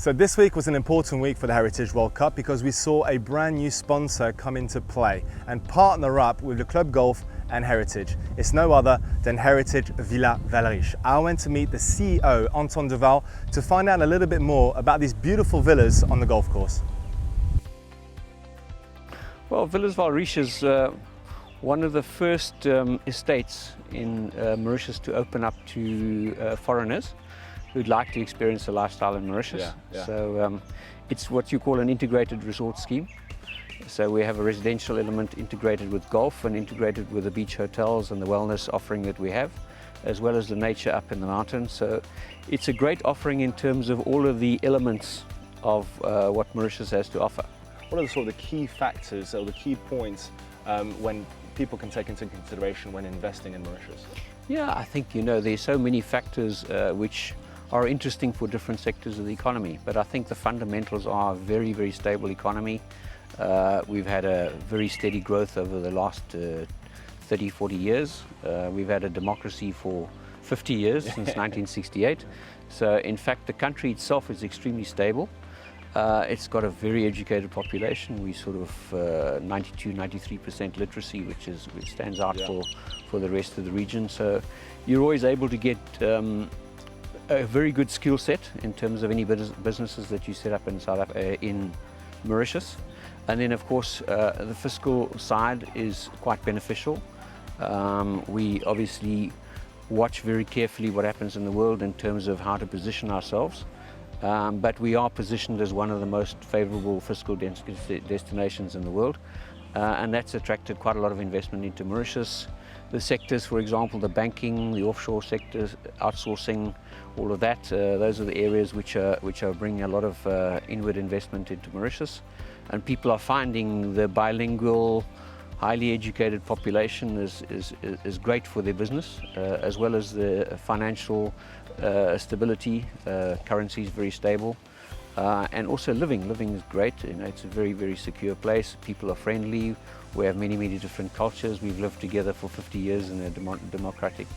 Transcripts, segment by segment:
So this week was an important week for the Heritage World Cup because we saw a brand new sponsor come into play and partner up with the Club Golf and Heritage. It's no other than Heritage Villas Valriche. I went to meet the CEO, Anton de Waal, to find out a little bit more about these beautiful villas on the golf course. Well, Villas Valriche is one of the first estates in Mauritius to open up to foreigners who'd like to experience the lifestyle in Mauritius. So it's what you call an integrated resort scheme. So we have a residential element integrated with golf and integrated with the beach hotels and the wellness offering that we have, as well as the nature up in the mountains. So it's a great offering in terms of all of the elements of what Mauritius has to offer. What are the sort of the key factors or the key points when people can take into consideration when investing in Mauritius? Yeah, I think, there's so many factors which are interesting for different sectors of the economy, but I think the fundamentals are a very, very stable economy. We've had a very steady growth over the last 30, 40 years. We've had a democracy for 50 years, since 1968. So in fact, the country itself is extremely stable. It's got a very educated population. We sort of 92, 93% literacy, which stands out for the rest of the region. So you're always able to get a very good skill set in terms of any businesses that you set up in Mauritius. And then of course the fiscal side is quite beneficial. We obviously watch very carefully what happens in the world in terms of how to position ourselves. But we are positioned as one of the most favorable fiscal destinations in the world. And that's attracted quite a lot of investment into Mauritius. The sectors, for example, the banking, the offshore sectors, outsourcing, all of that, those are the areas which are bringing a lot of inward investment into Mauritius. And people are finding the bilingual, highly educated population is great for their business, as well as the financial stability. Currency is very stable. And also living is great. It's a very, very secure place. People are friendly. We have many, many different cultures. We've lived together for 50 years in a democratic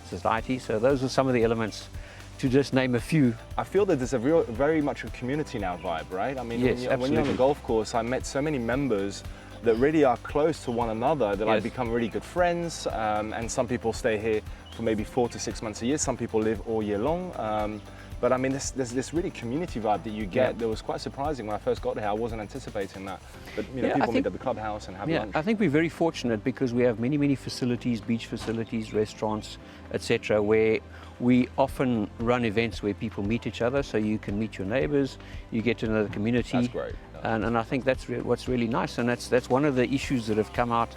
society. So those are some of the elements, to just name a few. I feel that there's very much a community now vibe, right? I mean, yes, when you're on the golf course, I met so many members that really are close to one another, that I've become really good friends. And some people stay here for maybe 4 to 6 months a year. Some people live all year long. But I mean, there's this really community vibe that you get that was quite surprising when I first got here. I wasn't anticipating that. But people meet at the clubhouse and have lunch. I think we're very fortunate because we have many, many facilities, beach facilities, restaurants, etc., where we often run events where people meet each other, so you can meet your neighbors, you get to know the community. That's great. And I think that's what's really nice, and that's one of the issues that have come out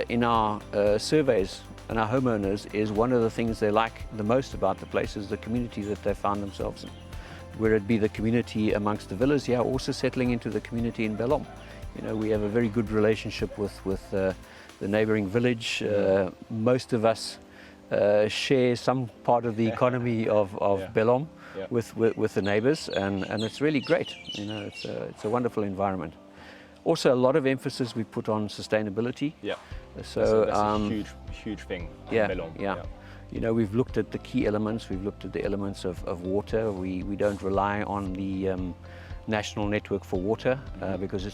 in our surveys. And our homeowners is one of the things they like the most about the place is the community that they found themselves in. Whether it be the community amongst the villas, also settling into the community in Bellom. We have a very good relationship with the neighboring village. Most of us share some part of the economy of Bellom with the neighbors, and it's really great. It's a wonderful environment. Also, a lot of emphasis we put on sustainability. So that's a huge thing. We've looked at the key elements. We've looked at the elements of water. We don't rely on the national network for water because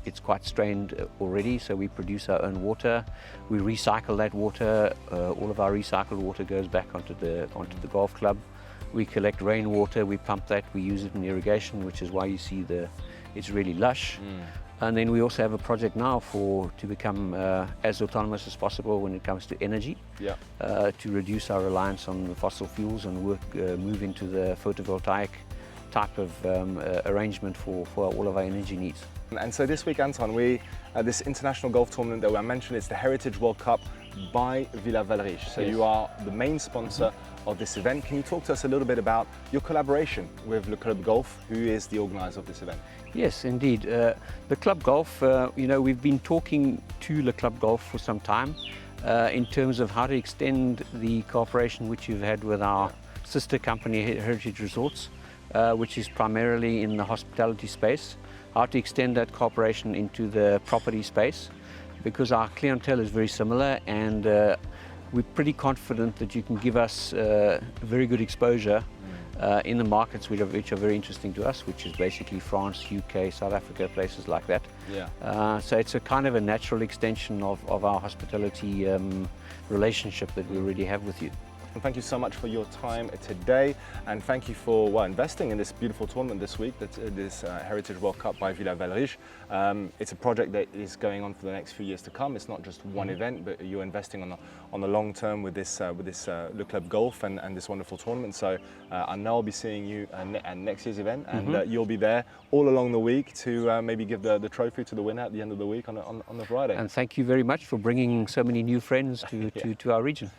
it's quite strained already. So we produce our own water. We recycle that water. All of our recycled water goes back onto the golf club. We collect rainwater. We pump that. We use it in irrigation, which is why you see it's really lush. And then we also have a project now to become as autonomous as possible when it comes to energy, to reduce our reliance on the fossil fuels and move into the photovoltaic type of arrangement for all of our energy needs. And so this week, Anton, this international golf tournament that I mentioned, it's the Heritage World Cup by Villas Valriche. So you are the main sponsor of this event. Can you talk to us a little bit about your collaboration with Le Club Golf, who is the organizer of this event? Yes, indeed. The Club Golf, we've been talking to Le Club Golf for some time in terms of how to extend the cooperation which you've had with our sister company, Heritage Resorts, which is primarily in the hospitality space, how to extend that cooperation into the property space, because our clientele is very similar, and we're pretty confident that you can give us very good exposure in the markets which are very interesting to us, which is basically France, UK, South Africa, places like that. Yeah. So it's a kind of a natural extension of our hospitality relationship that we already have with you. And thank you so much for your time today, and thank you for investing in this beautiful tournament this week, this Heritage World Cup by Villas Valriche. It's a project that is going on for the next few years to come. It's not just one event, but you're investing on the long term with this Le Club Golf and this wonderful tournament. So I know I'll be seeing you at next year's event, and you'll be there all along the week to maybe give the trophy to the winner at the end of the week on the Friday. And thank you very much for bringing so many new friends to our region.